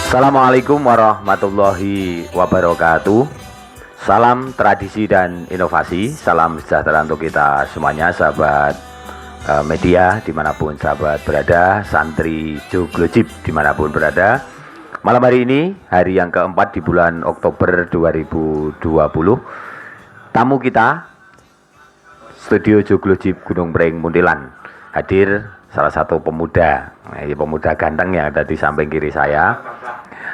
Assalamualaikum warahmatullahi wabarakatuh. Salam tradisi dan inovasi. Salam sejahtera untuk kita semuanya, sahabat media dimanapun sahabat berada, santri Joglojib dimanapun berada. Malam hari ini, hari yang keempat di bulan Oktober 2020, tamu kita Studio Joglojib Gunung Preng Muntilan hadir salah satu pemuda, pemuda ganteng yang ada di samping kiri saya.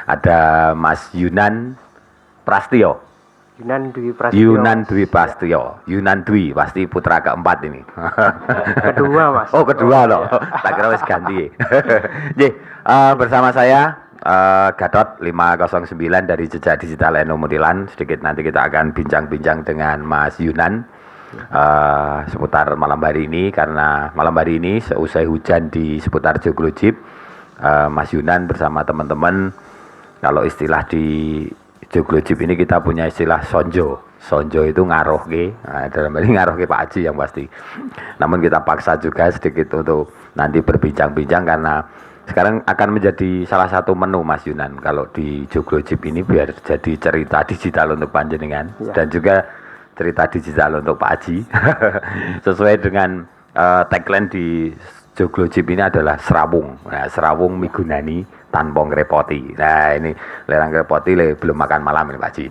Ada Mas Yunan Prastio. Yunan Dwi Prastio. Yunan Dwi pasti putra keempat ini. Kedua, Mas. Oh, kedua loh. Tak kira wis ganti. Bersama saya Gatot 509 dari Jejak Digital Eno Muntilan. Sedikit nanti kita akan bincang-bincang dengan Mas Yunan seputar malam hari ini, karena malam hari ini seusai hujan di seputar Joglojib, Mas Yunan bersama teman-teman, kalau istilah di Joglojib ini kita punya istilah sonjo. Sonjo itu ngaruh ke, dalam hal ini ngaruh ke Pak Haji yang pasti. Namun kita paksa juga sedikit untuk nanti berbincang-bincang, karena sekarang akan menjadi salah satu menu Mas Yunan kalau di Joglojib ini, biar jadi cerita digital untuk panjenengan dan juga cerita digital untuk Pak Haji. Sesuai dengan tagline di Joglojib ini adalah serawung. Nah, serawung migunani tanpa ngrepoti. Nah, ini lerang ngrepoti belum makan malam ini Pak Haji.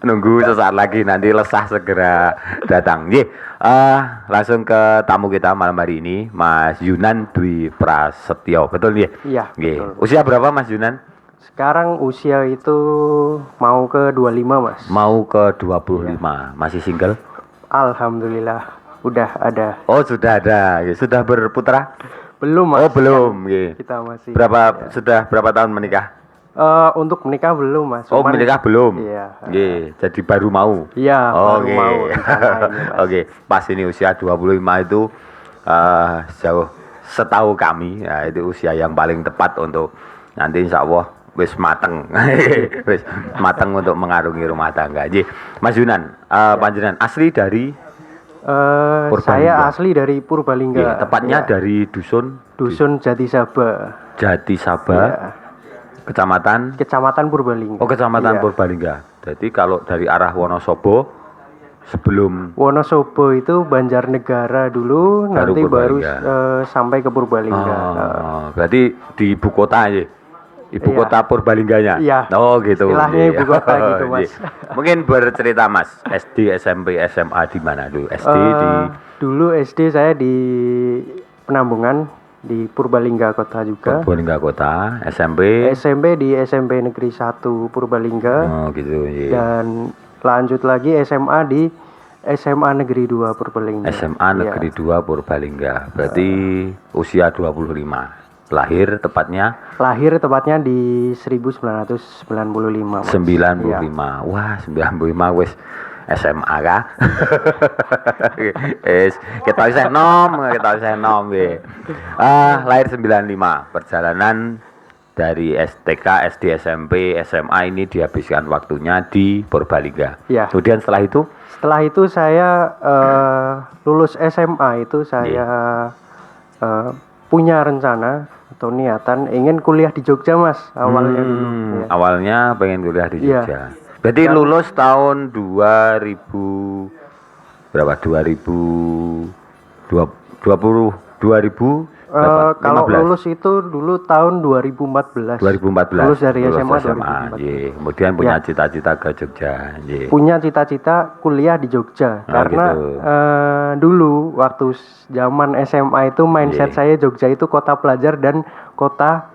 Nunggu sesaat lagi, nanti lesah segera datang. Langsung ke tamu kita malam hari ini, Mas Yunan Dwi Prasetyo. Betul ya? Iya, betul. Usia berapa Mas Yunan? Sekarang usia itu mau ke 25, Mas. Mau ke 25. Masih single? Alhamdulillah, udah ada. Oh, sudah ada. Sudah berputra? Belum, Mas. Oh, belum. Kita masih. Sudah berapa tahun menikah? Untuk menikah belum, Mas. Cuman, menikah belum? Iya. Jadi baru mau? Iya, baru mau. Oke, pas ini usia 25 itu jauh setahu kami, ya, itu usia yang paling tepat untuk nanti insya Allah wis mateng. Wis mateng untuk mengarungi rumah tangga. Mas Yunan, panjenengan asli dari saya asli dari Purbalingga. Tepatnya dari dusun Jatisaba. Kecamatan Purbalingga. Oh, Kecamatan Purbalingga. Jadi kalau dari arah Wonosobo, sebelum Wonosobo itu Banjarnegara dulu, nanti baru sampai ke Purbalingga. Berarti di ibu kota ya. Ibu kota Purbalingganya. Iya. Oh, gitu. Istilahnya ibu kota gitu, Mas. Mungkin bercerita Mas, SD, SMP, SMA di mana dulu? Dulu SD saya di Penambungan di Purbalingga Kota juga. Purbalingga Kota. SMP di SMP Negeri 1 Purbalingga. Oh, gitu. Iya. Dan lanjut lagi SMA di SMA Negeri 2 Purbalingga. SMA Negeri 2 Purbalingga. Berarti usia 25. Lahir tepatnya di 1995. Mas. 95. Wah, 95 wis SMA kah? Kita isih nom nggih. Lahir 95. Perjalanan dari STK, SD, SMP, SMA ini dihabiskan waktunya di Purbalingga. Ya. Kemudian setelah itu saya lulus SMA itu saya punya rencana atau niatan ingin kuliah di Jogja, Mas, awalnya dulu. Ya. Awalnya pengen kuliah di Jogja. Berarti lulus tahun 2000 berapa? 2000 kalau lulus itu dulu tahun 2014. Lulus dari SMA. Kemudian punya cita-cita ke Jogja. Punya cita-cita kuliah di Jogja karena gitu. Dulu waktu zaman SMA itu mindset saya Jogja itu kota pelajar dan kota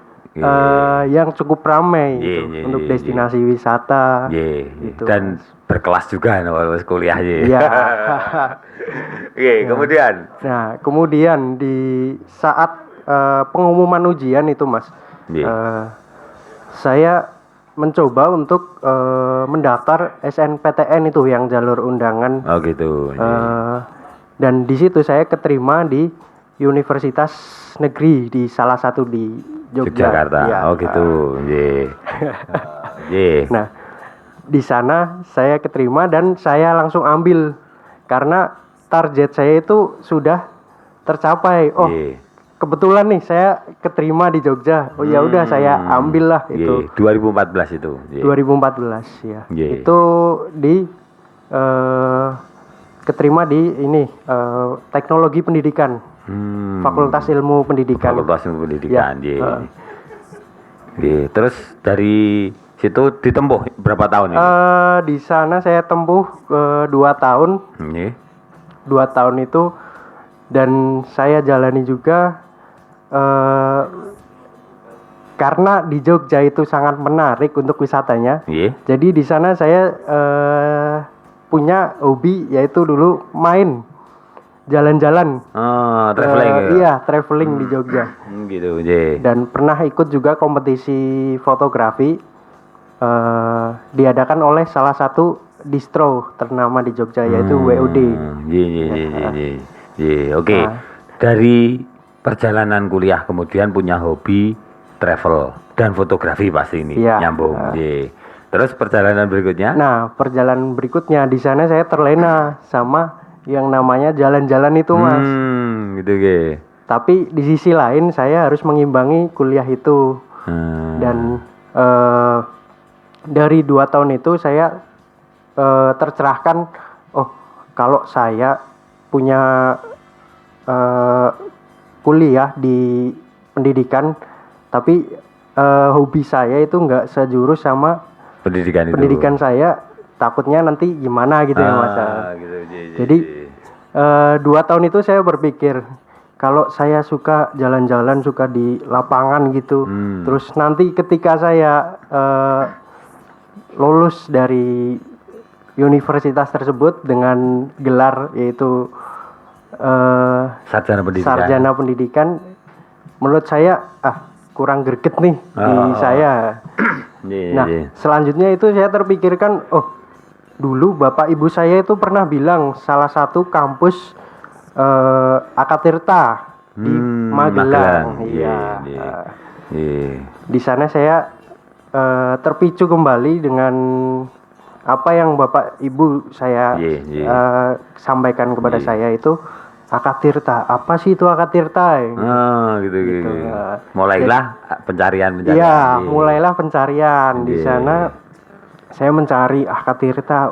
yang cukup ramai untuk destinasi wisata. Gitu. Dan berkelas juga kalau kuliah kemudian. Nah, kemudian di saat pengumuman ujian itu, Mas, saya mencoba untuk mendaftar SNPTN itu yang jalur undangan. Oh, gitu. Dan di situ saya keterima di Universitas Negeri di salah satu di Yogyakarta. Oh, gitu. Nah, di sana saya keterima dan saya langsung ambil karena target saya itu sudah tercapai. Oh, kebetulan nih saya keterima di Jogja. Oh ya udah saya ambil lah itu. 2014 itu. 2014 ya. Itu di keterima di ini teknologi pendidikan. Fakultas Ilmu Pendidikan. Fakultas Ilmu Pendidikan. Terus dari situ ditempuh berapa tahun ini? Di sana saya tempuh 2 tahun. 2 tahun itu dan saya jalani juga karena di Jogja itu sangat menarik untuk wisatanya. Jadi di sana saya punya hobi yaitu dulu main jalan-jalan. Traveling. Iya, traveling di Jogja. Gitu. Dan pernah ikut juga kompetisi fotografi diadakan oleh salah satu distro ternama di Jogja yaitu WOD. Oke. Dari perjalanan kuliah kemudian punya hobi travel dan fotografi pasti ini nyambung. Terus perjalanan berikutnya? Nah, perjalanan berikutnya di sana saya terlena sama yang namanya jalan-jalan itu, Mas. Gitu. Tapi di sisi lain saya harus mengimbangi kuliah itu. Dan dari 2 tahun itu saya tercerahkan, oh kalau saya punya kuliah di pendidikan, tapi hobi saya itu nggak sejurus sama pendidikan saya, takutnya nanti gimana gitu ya Mas. Gitu. Jadi 2 tahun itu saya berpikir, kalau saya suka jalan-jalan, suka di lapangan gitu, terus nanti ketika saya lulus dari universitas tersebut dengan gelar yaitu sarjana pendidikan, menurut saya kurang greget nih di saya. Selanjutnya itu saya terpikirkan, oh dulu bapak ibu saya itu pernah bilang salah satu kampus Akatirta di Magelang. Di sana saya terpicu kembali dengan apa yang bapak ibu saya sampaikan kepada saya itu Akatirta. Apa sih itu Akatirta? Gitu. Mulailah pencarian. Iya, mulailah pencarian. Di sana saya mencari Akatirta.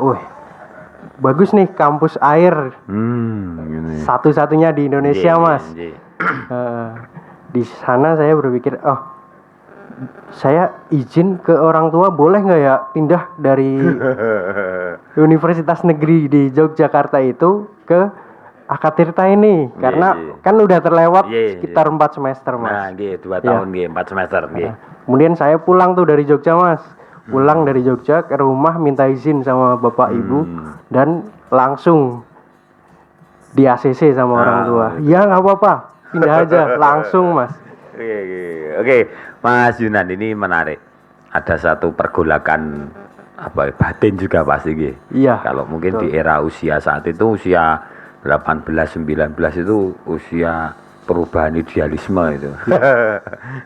Bagus nih, kampus air. Satu-satunya di Indonesia, Mas. Di sana saya berpikir, saya izin ke orang tua boleh nggak ya pindah dari Universitas Negeri di Yogyakarta itu ke Akatirta ini, karena kan udah terlewat sekitar 4 semester, Mas. Nah, 2 tahun 4 semester. Kemudian saya pulang tuh dari Jogja, Mas. Pulang dari Jogja ke rumah minta izin sama bapak ibu dan langsung di ACC sama orang tua. Ya nggak apa-apa, pindah aja langsung, Mas. Oke, Mas Yunan, ini menarik. Ada satu pergolakan batin juga pasti kalau mungkin di era usia saat itu, usia 18-19 itu usia perubahan idealisme itu.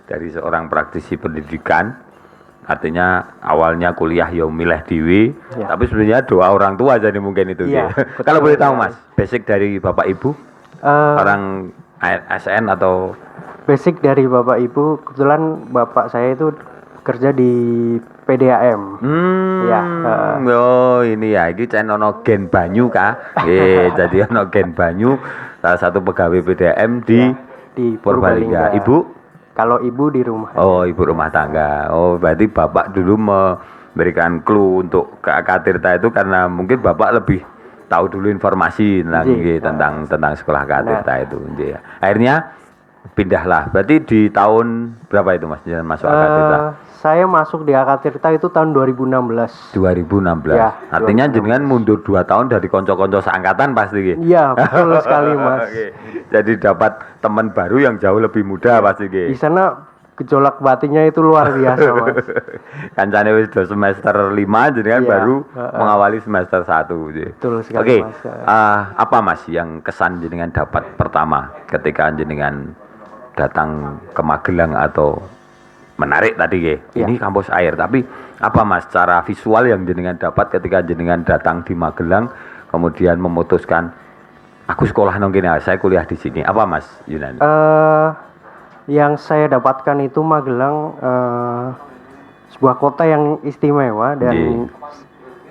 Dari seorang praktisi pendidikan, artinya awalnya kuliah milih dewi, tapi sebenarnya doa orang tua jadi mungkin itu. Kalau boleh tahu Mas, basic dari bapak ibu orang ASN atau? Basic dari bapak ibu, kebetulan bapak saya itu kerja di PDAM. Ini ono gen banyu kah? Jadi ono gen banyu, salah satu pegawai PDAM di Purbalingga. Ibu? Kalau ibu di rumah. Ibu rumah tangga. Berarti bapak dulu memberikan clue untuk ke Akatirta itu karena mungkin bapak lebih tahu dulu informasi tentang sekolah Akatirta itu. Akhirnya pindahlah. Berarti di tahun berapa itu Mas masuk Akatirta? Saya masuk di Akatirta itu tahun 2016. 2016. Artinya jenengan mundur 2 tahun dari konco-konco seangkatan pasti. Iya, betul sekali, Mas. Jadi dapat teman baru yang jauh lebih muda pasti. Di sana gejolak batinnya itu luar biasa, Mas. Kancane wis semester 5 jenengan baru mengawali semester 1. Betul sekali, Mas. Apa Mas yang kesan jenengan dapat pertama ketika jenengan datang ke Magelang atau menarik tadi ini kampus air, tapi apa Mas secara visual yang jenengan dapat ketika jenengan datang di Magelang kemudian memutuskan aku sekolah nang kene, saya kuliah di sini. Apa Mas Yunani? Yang saya dapatkan itu Magelang sebuah kota yang istimewa dan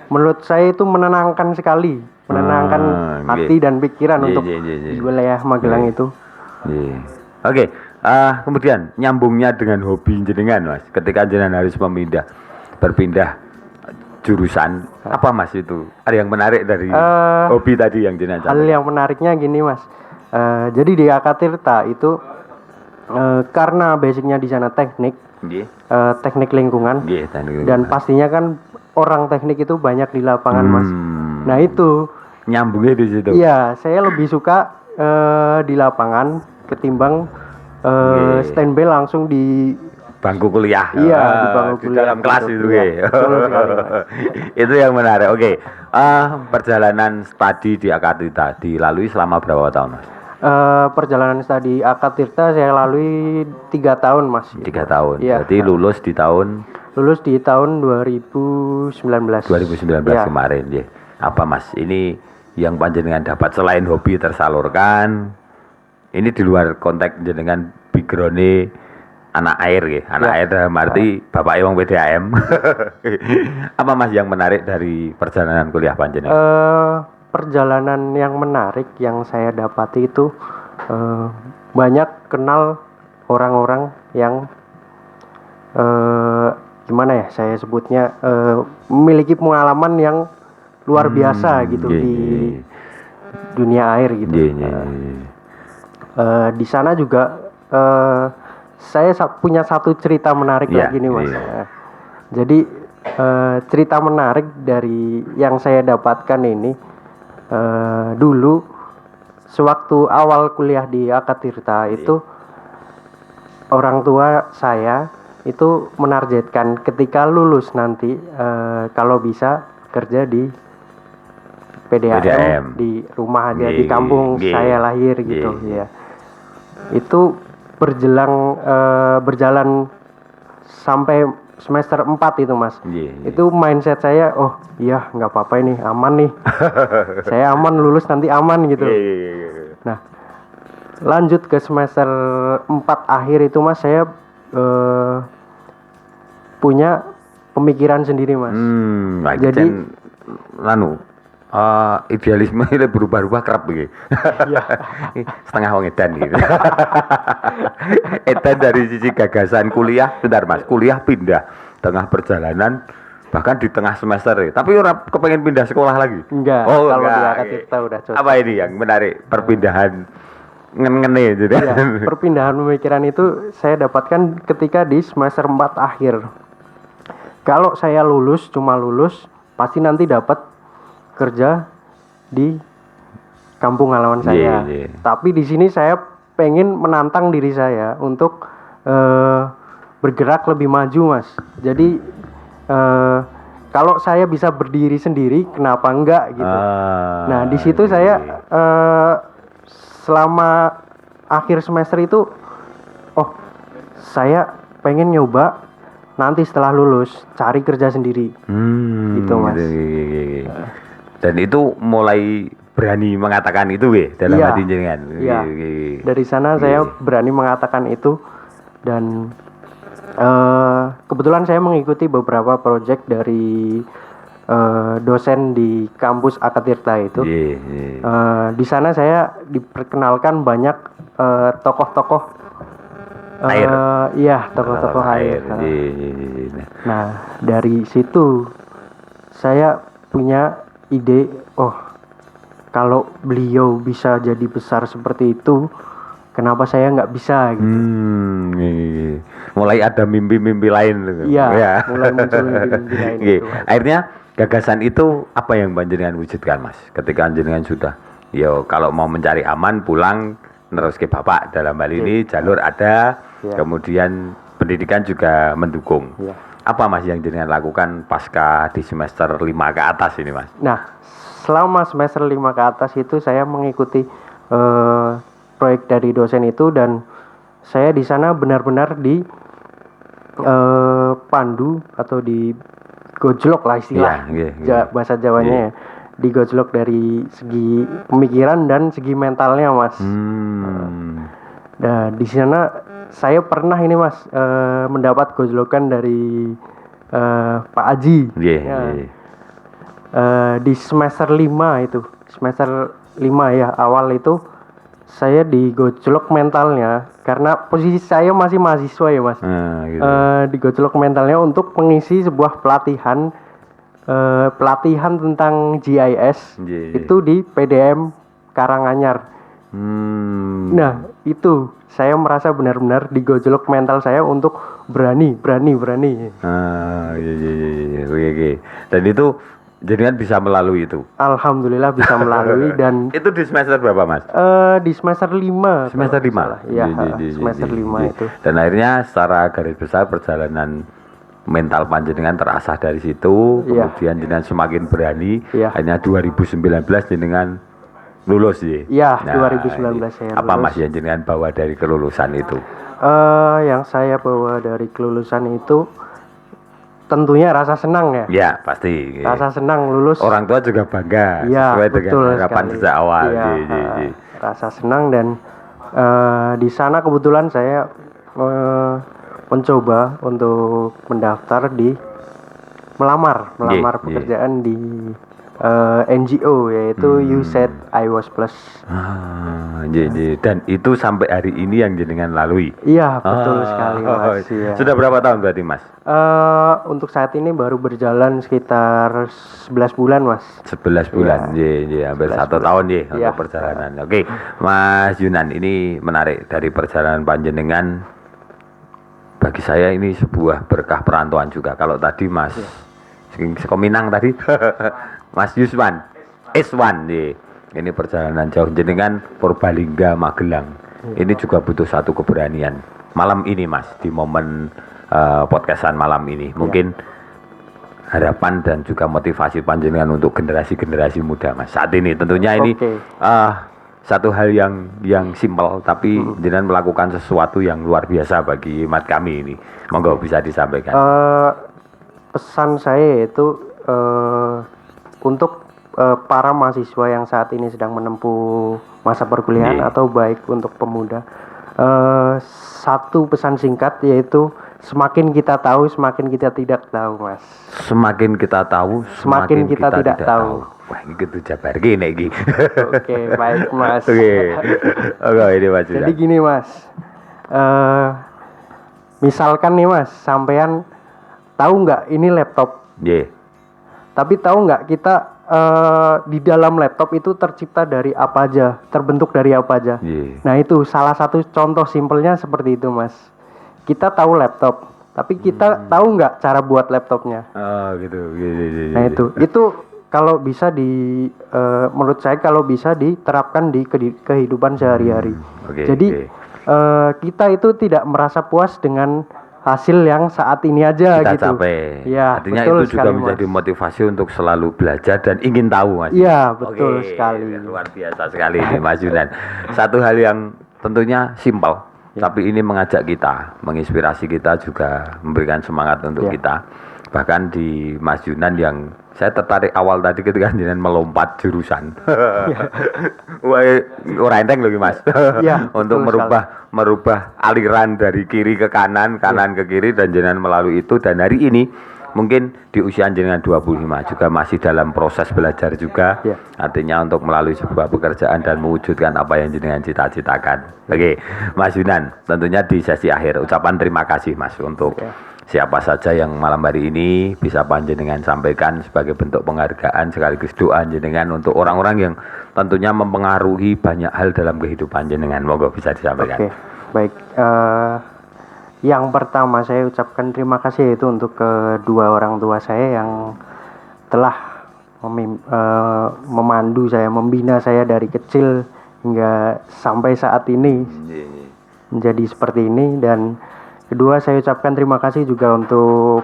menurut saya itu menenangkan sekali, menenangkan hati dan pikiran untuk di wilayah Magelang itu. Oke, kemudian nyambungnya dengan hobi jenengan Mas. Ketika jenengan harus berpindah jurusan, apa Mas itu? Ada yang menarik dari hobi tadi yang jenengan? Hal yang menariknya gini Mas. Jadi di Akatirta itu karena basicnya di sana teknik, teknik lingkungan, dan pastinya kan orang teknik itu banyak di lapangan Mas. Nah itu nyambungnya di situ. Iya, saya lebih suka di lapangan ketimbang standby langsung di bangku kuliah. Iya, di bangku kuliah. Di dalam kelas gitu, itu ya. Itu yang menarik. Oke. Perjalanan studi di Akatirta dilalui selama berapa tahun, Mas? Perjalanan studi Akatirta saya lalui 3 tahun, Mas. 3 tahun. Iya. Berarti lulus di tahun 2019. 2019 ya. Kemarin, ya. Apa Mas? Ini yang panjenengan dapat selain hobi tersalurkan. Ini di luar konteks jenengan background anak air ya, air dalam arti bapak wong PDAM. Apa Mas yang menarik dari perjalanan kuliah panjenengan? Perjalanan yang menarik yang saya dapati itu banyak kenal orang-orang yang gimana ya saya sebutnya memiliki pengalaman yang luar biasa gitu di dunia air gitu. Di sana juga saya punya satu cerita menarik lagi nih Mas. Jadi cerita menarik dari yang saya dapatkan ini dulu sewaktu awal kuliah di Akatirta itu orang tua saya itu menargetkan ketika lulus nanti kalau bisa kerja di PDAM di rumah aja di kampung saya lahir gitu ya. Itu berjalan sampai semester 4 itu Mas. Itu mindset saya, oh iya nggak apa-apa ini aman nih. Saya aman lulus nanti aman gitu. Nah lanjut ke semester 4 akhir itu Mas saya punya pemikiran sendiri Mas. Jadi idealisme ini berubah-ubah kerap begitu. Setengah wong edan gitu. Edan dari sisi gagasan kuliah, bentar Mas, kuliah pindah tengah perjalanan bahkan di tengah semester ya. Tapi orang kepengen pindah sekolah lagi. Enggak, kalau di Akatirta udah cocok. Apa ini yang menarik perpindahan ngene gitu. Perpindahan pemikiran itu saya dapatkan ketika di semester 4 akhir. Kalau saya lulus, cuma lulus, pasti nanti dapat kerja di kampung halaman saya. Tapi di sini saya pengen menantang diri saya untuk bergerak lebih maju, Mas. Jadi kalau saya bisa berdiri sendiri, kenapa enggak gitu. Nah, di situ saya selama akhir semester itu saya pengen nyoba nanti setelah lulus cari kerja sendiri. Gitu, Mas. Dan itu mulai berani mengatakan itu dalam hati jenengan. Iya. Dari sana saya berani mengatakan itu dan kebetulan saya mengikuti beberapa proyek dari dosen di kampus Akatirta itu. Di sana saya diperkenalkan banyak tokoh-tokoh air. Iya, tokoh-tokoh air. Nah, dari situ saya punya ide, kalau beliau bisa jadi besar seperti itu, kenapa saya nggak bisa gitu. Mulai ada mimpi-mimpi lain gitu. Iya, mulai muncul mimpi-mimpi lain gitu. Akhirnya gagasan itu apa yang panjenengan wujudkan Mas? Ketika panjenengan sudah kalau mau mencari aman pulang terus ke bapak dalam hal ini jalur ada, kemudian pendidikan juga mendukung. Apa Mas yang jenengan lakukan pasca di semester 5 ke atas ini Mas? Nah, selama semester 5 ke atas itu saya mengikuti proyek dari dosen itu dan saya di sana benar-benar di pandu atau di gojlok lah istilah bahasa Jawanya ya. digojlok dari segi pemikiran dan segi mentalnya mas. Nah di sana saya pernah ini mas mendapat gojlokan dari Pak Aji. Di semester 5 itu, semester 5 ya, awal itu saya digojlok mentalnya karena posisi saya masih mahasiswa ya mas. Gitu. Digojlok mentalnya untuk mengisi sebuah pelatihan tentang GIS itu di PDM Karanganyar. Nah itu saya merasa benar-benar digojlok mental saya untuk berani. Oke. Dan itu jadi kan bisa melalui itu. Alhamdulillah bisa melalui dan itu di semester berapa mas? Di semester 5. Semester 5. Iya, semester 5 itu. Dan akhirnya secara garis besar perjalanan mental panjenengan terasah dari situ, kemudian jenengan semakin berani. Hanya 2019 jenengan lulus ya. Iya, 2019 saya lulus. Apa mas yang jenengan bawa dari kelulusan itu? Yang saya bawa dari kelulusan itu tentunya rasa senang ya. Ya pasti. Rasa senang lulus. Orang tua juga bangga sesuai dengan harapan sejak awal. Rasa senang dan di sana kebetulan saya mencoba untuk mendaftar di melamar pekerjaan di NGO yaitu You Said I Was Plus. Dan itu sampai hari ini yang jenengan lalui. Iya betul sekali mas. Sudah berapa tahun berarti mas? Untuk saat ini baru berjalan sekitar 11 bulan mas. 11 bulan, hampir 1 tahun untuk perjalanan. Oke, Mas Yunan, ini menarik dari perjalanan panjenengan. Bagi saya ini sebuah berkah perantauan juga. Kalau tadi Mas Sekominang tadi, Mas Yuswan, Iswan, ini perjalanan jauh jenengan Purbalingga Magelang. Ini juga butuh satu keberanian. Malam ini Mas, di momen podcastan malam ini, mungkin harapan dan juga motivasi panjenengan untuk generasi-generasi muda Mas. Saat ini tentunya ini satu hal yang simpel, tapi jenengan melakukan sesuatu yang luar biasa bagi umat kami ini. Monggo bisa disampaikan. Pesan saya yaitu untuk para mahasiswa yang saat ini sedang menempuh masa perkuliahan atau baik untuk pemuda, satu pesan singkat yaitu semakin kita tahu semakin kita tidak tahu mas. Semakin kita tahu semakin kita tidak tahu. Wah ini gitu jabar gini iki. Oke, baik mas. Oke ini mas. Jadi gini mas, misalkan nih mas, sampean tahu nggak ini laptop? Tapi tahu nggak kita di dalam laptop itu tercipta dari apa aja, terbentuk dari apa aja? Nah itu salah satu contoh simpelnya seperti itu mas. Kita tahu laptop, tapi kita tahu nggak cara buat laptopnya? Gitu. Nah itu kalau bisa menurut saya kalau bisa diterapkan di kehidupan sehari-hari. Jadi kita itu tidak merasa puas dengan hasil yang saat ini aja kita gitu. Capai. Ya, artinya betul itu juga sekali, menjadi motivasi untuk selalu belajar dan ingin tahu mas. Iya betul sekali. Luar biasa sekali ini Mas Yunan. Satu hal yang tentunya simpel, tapi ini mengajak kita, menginspirasi kita juga memberikan semangat untuk kita. Bahkan di Mas Yunan yang saya tertarik awal tadi ketika jenengan melompat jurusan. Wah, ora enteng lho Mas. Untuk merubah aliran dari kiri ke kanan, kanan ke kiri dan jenengan melalui itu dan hari ini mungkin di usia jenengan 25 juga masih dalam proses belajar juga. Artinya untuk melalui sebuah pekerjaan dan mewujudkan apa yang jenengan cita-citakan. Oke, Mas Yunan, tentunya di sesi akhir ucapan terima kasih Mas untuk siapa saja yang malam hari ini bisa panjenengan sampaikan sebagai bentuk penghargaan sekaligus doa jenengan untuk orang-orang yang tentunya mempengaruhi banyak hal dalam kehidupan jenengan. Monggo bisa disampaikan. Baik. Yang pertama saya ucapkan terima kasih itu untuk kedua orang tua saya yang telah memandu saya, membina saya dari kecil hingga sampai saat ini menjadi seperti ini. Dan kedua saya ucapkan terima kasih juga untuk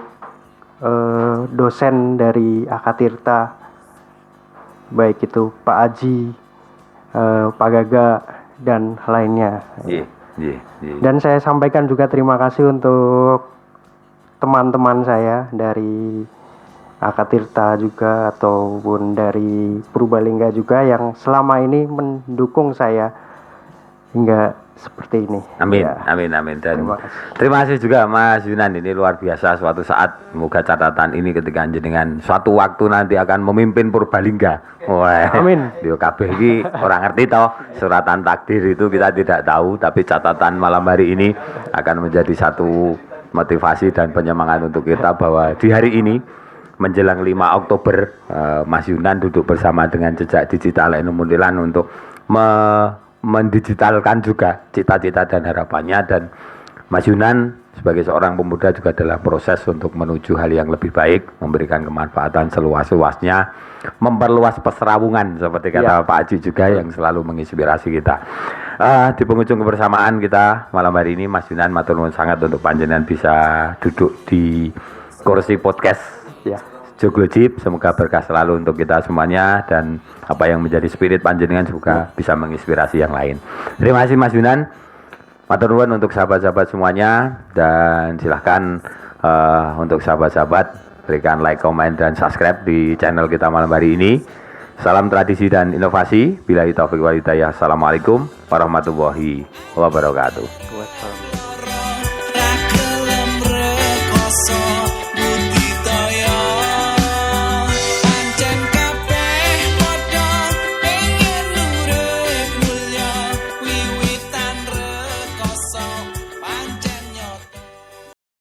dosen dari Akatirta, baik itu Pak Aji, Pak Gaga dan lainnya. Dan saya sampaikan juga terima kasih untuk teman-teman saya dari Akatirta juga ataupun dari Purbalingga juga yang selama ini mendukung saya hingga seperti ini. Amin, Ya. amin, amin. Dan Terima kasih. terima kasih juga Mas Yunan, ini luar biasa. Suatu saat semoga catatan ini ketika dengan suatu waktu nanti akan memimpin Purbalingga. Wah, Amin. Yo kabeh iki orang ngerti toh, suratan takdir itu kita tidak tahu, tapi catatan malam hari ini akan menjadi satu motivasi dan penyemangat untuk kita bahwa di hari ini menjelang 5 Oktober Mas Yunan duduk bersama dengan Jejak Digital NU Muntilan untuk mendigitalkan juga cita-cita dan harapannya, dan Mas Yunan sebagai seorang pemuda juga adalah proses untuk menuju hal yang lebih baik, memberikan kemanfaatan seluas-luasnya, memperluas perserawungan seperti kata Pak Haji juga yang selalu menginspirasi kita. Di penghujung kebersamaan kita malam hari ini, Mas Yunan matur nuwun sangat untuk panjenengan bisa duduk di kursi podcast Ya. Joglo Jeep. Semoga berkah selalu untuk kita semuanya, dan apa yang menjadi spirit panjenengan juga bisa menginspirasi yang lain. Terima kasih Mas Yunan. Matur nuwun untuk sahabat-sahabat semuanya, dan silahkan untuk sahabat-sahabat berikan like, komen, dan subscribe di channel kita malam hari ini. Salam tradisi dan inovasi. Billahi taufiq wal hidayah. Assalamualaikum warahmatullahi wabarakatuh. Wassalam.